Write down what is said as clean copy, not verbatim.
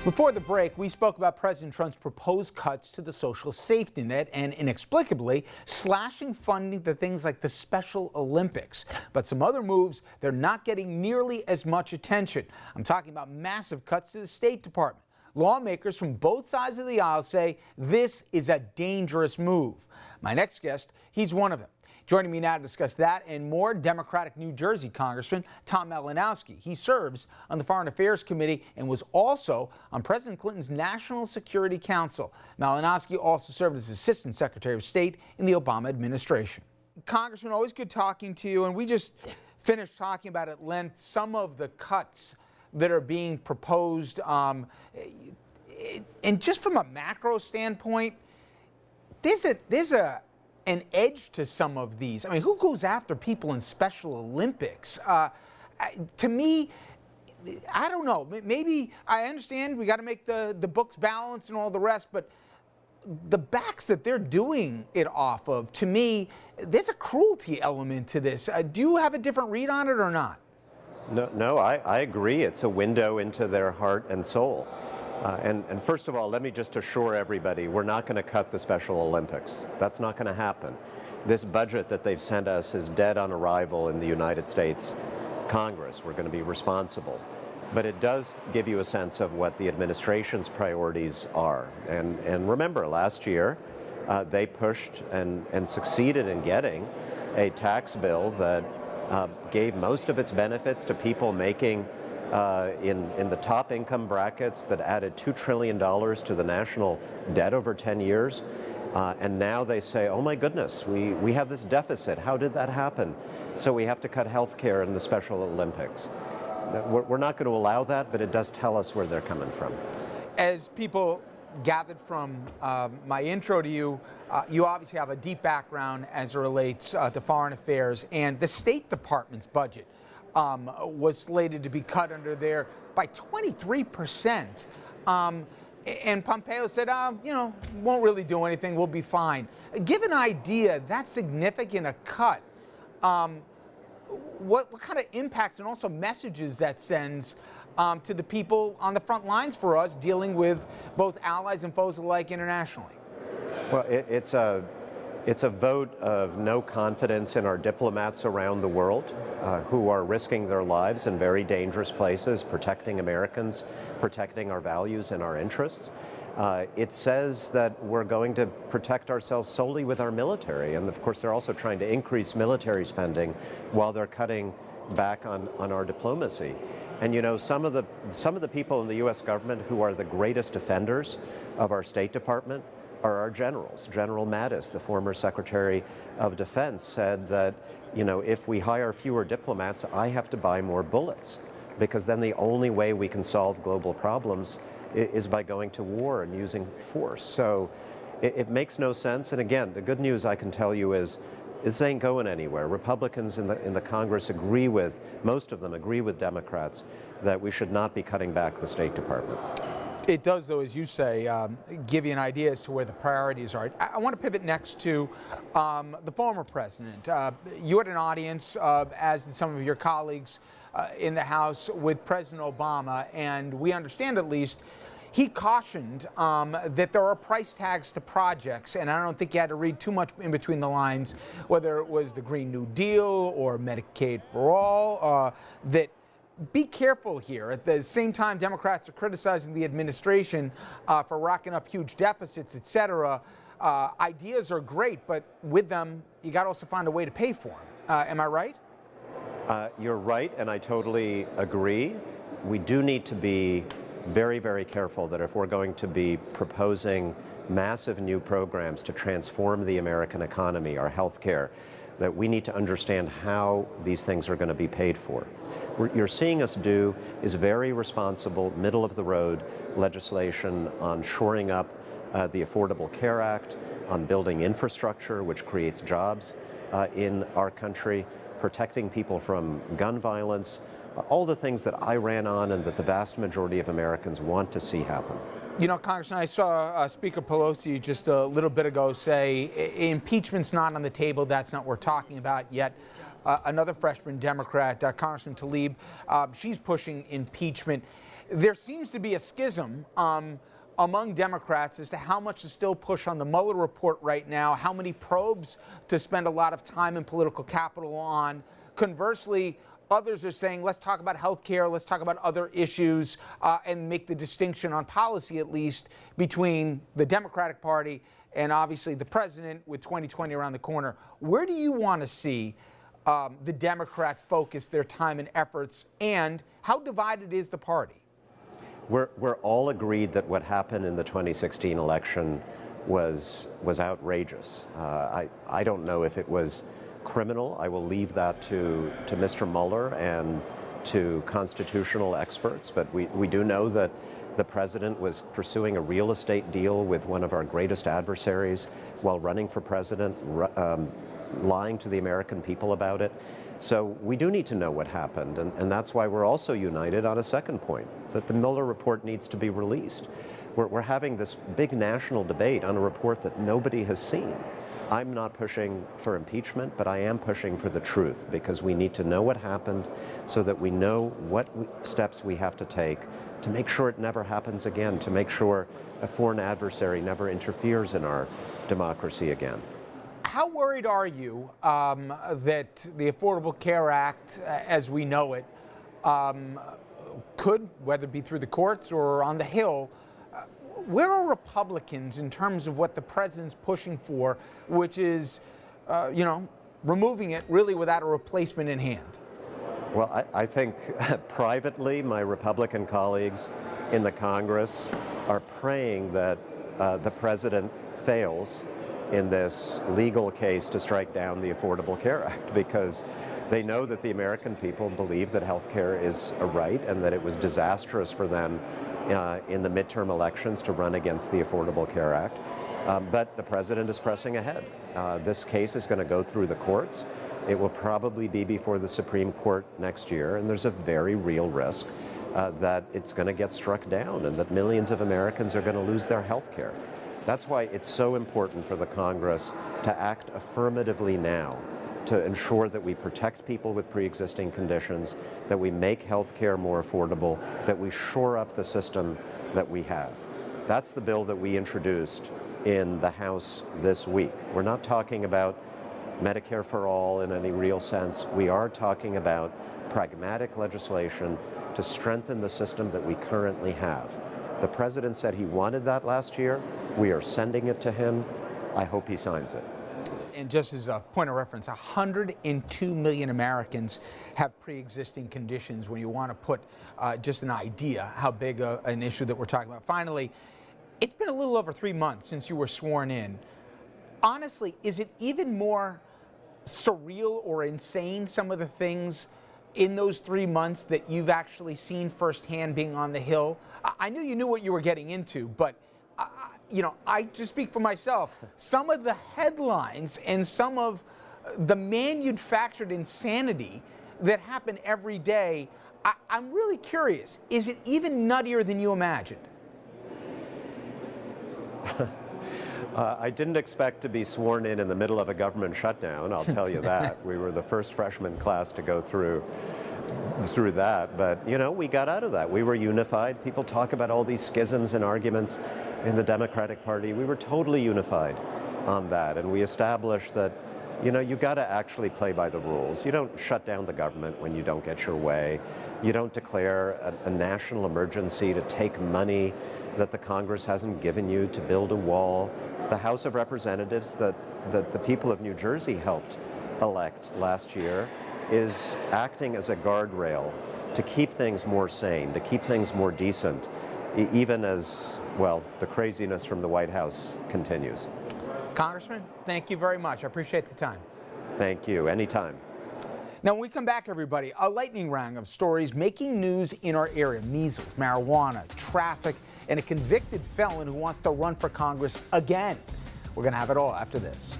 Before the break, we spoke about President Trump's proposed cuts to the social safety net and inexplicably slashing funding to things like the Special Olympics. But some other moves, they're not getting nearly as much attention. I'm talking about massive cuts to the State Department. Lawmakers from both sides of the aisle say this is a dangerous move. My next guest, he's one of them. Joining me now to discuss that and more, Democratic New Jersey Congressman Tom Malinowski. He serves on the Foreign Affairs Committee and was also on President Clinton's National Security Council. Malinowski also served as Assistant Secretary of State in the Obama administration. Congressman, always good talking to you, and we just finished talking about at length some of the cuts that are being proposed. And just from a macro standpoint, there's an edge to some of these. I mean, who goes after people in Special Olympics? To me, I don't know. Maybe I understand we got to make the books balance and all the rest, but the backs that they're doing it off of, to me, there's a cruelty element to this. Do you have a different read on it or not? No, I agree. It's a window into their heart and soul. And first of all, let me just assure everybody, we're not going to cut the Special Olympics. That's not going to happen. This budget that they've sent us is dead on arrival in the United States Congress. We're going to be responsible. But it does give you a sense of what the administration's priorities are. And remember, last year, they pushed and succeeded in getting a tax bill that gave most of its benefits to people making in the top income brackets, that added $2 trillion to the national debt over 10 years. And now they say, oh my goodness, we have this deficit. How did that happen? So we have to cut health care in the Special Olympics. We're not going to allow that, but it does tell us where they're coming from. As people gathered from my intro to you, you obviously have a deep background as it relates to foreign affairs, and the State Department's budget was slated to be cut under there by 23%. And Pompeo said, won't really do anything, we'll be fine. Give an idea, that's significant a cut. What kind of impacts and also messages that sends to the people on the front lines for us dealing with both allies and foes alike internationally? Well, it's a vote of no confidence in our diplomats around the world who are risking their lives in very dangerous places, protecting Americans, protecting our values and our interests. It says that we're going to protect ourselves solely with our military. And of course, they're also trying to increase military spending while they're cutting back on our diplomacy. And you know, some of the people in the U.S. government who are the greatest defenders of our State Department are our generals. General Mattis, the former Secretary of Defense, said that, if we hire fewer diplomats, I have to buy more bullets, because then the only way we can solve global problems is by going to war and using force. So it makes no sense. And again, the good news I can tell you is this ain't going anywhere. Republicans in the Congress most of them agree with Democrats that we should not be cutting back the State Department. It does, though, as you say, give you an idea as to where the priorities are. I want to pivot next to the former president. You had an audience, as did some of your colleagues in the House, with President Obama, and we understand at least he cautioned that there are price tags to projects, and I don't think you had to read too much in between the lines, whether it was the Green New Deal or Medicaid for all, that be careful here. At the same time, Democrats are criticizing the administration for racking up huge deficits, et cetera. Ideas are great, but with them, you got to also find a way to pay for them. Am I right? You're right, and I totally agree. We do need to be very, very careful that if we're going to be proposing massive new programs to transform the American economy, our health care, that we need to understand how these things are going to be paid for. What you're seeing us do is very responsible, middle-of-the-road legislation on shoring up the Affordable Care Act, on building infrastructure, which creates jobs in our country, protecting people from gun violence, all the things that I ran on and that the vast majority of Americans want to see happen. You know, Congressman, I saw Speaker Pelosi just a little bit ago say impeachment's not on the table. That's not what we're talking about yet. Another freshman Democrat, Congressman Tlaib, she's pushing impeachment. there seems to be a schism among Democrats as to how much to still push on the Mueller report right now, how many probes to spend a lot of time and political capital on. Conversely, others are saying, let's talk about health care, let's talk about other issues, and make the distinction on policy, at least, between the Democratic Party and obviously the president with 2020 around the corner. Where do you want to see the Democrats focus their time and efforts, and how divided is the party? We're all agreed that what happened in the 2016 election was outrageous. I don't know if it was criminal. I will leave that to Mr. Mueller and to constitutional experts, but we do know that the president was pursuing a real estate deal with one of our greatest adversaries while running for president, lying to the American people about it. So we do need to know what happened, and that's why we're also united on a second point, that the Mueller report needs to be released. We're having this big national debate on a report that nobody has seen. I'm not pushing for impeachment, but I am pushing for the truth, because we need to know what happened so that we know what steps we have to take to make sure it never happens again, to make sure a foreign adversary never interferes in our democracy again. How worried are you that the Affordable Care Act, as we know it, could, whether it be through the courts or on the Hill, where are Republicans in terms of what the president's pushing for, which is, removing it really without a replacement in hand? Well, I think privately, my Republican colleagues in the Congress are praying that the president fails in this legal case to strike down the Affordable Care Act, because they know that the American people believe that health care is a right and that it was disastrous for them in the midterm elections to run against the Affordable Care Act. But the president is pressing ahead. This case is going to go through the courts. It will probably be before the Supreme Court next year, and there's a very real risk that it's going to get struck down and that millions of Americans are going to lose their health care. That's why it's so important for the Congress to act affirmatively now to ensure that we protect people with pre-existing conditions, that we make health care more affordable, that we shore up the system that we have. That's the bill that we introduced in the House this week. We're not talking about Medicare for all in any real sense. We are talking about pragmatic legislation to strengthen the system that we currently have. The president said he wanted that last year. We are sending it to him. I hope he signs it. And just as a point of reference, 102 million Americans have pre-existing conditions, when you want to put just an idea how big an issue that we're talking about. Finally, it's been a little over 3 months since you were sworn in. Honestly, is it even more surreal or insane, some of the things in those 3 months that you've actually seen firsthand being on the Hill? I knew you knew what you were getting into, but I just speak for myself. Some of the headlines and some of the manufactured insanity that happen every day, I'm really curious. Is it even nuttier than you imagined? I didn't expect to be sworn in the middle of a government shutdown, I'll tell you that. We were the first freshman class to go through that, but we got out of that. We were unified. People talk about all these schisms and arguments in the Democratic Party. We were totally unified on that, and we established that you got to actually play by the rules. You don't shut down the government when you don't get your way. You don't declare a national emergency to take money that the Congress hasn't given you to build a wall. The House of Representatives that the people of New Jersey helped elect last year is acting as a guardrail to keep things more sane, to keep things more decent, even as, well, the craziness from the White House continues. Congressman, thank you very much. I appreciate the time. Thank you. Anytime. Now, when we come back, everybody, a lightning round of stories making news in our area: measles, marijuana, traffic, and a convicted felon who wants to run for Congress again. We're going to have it all after this.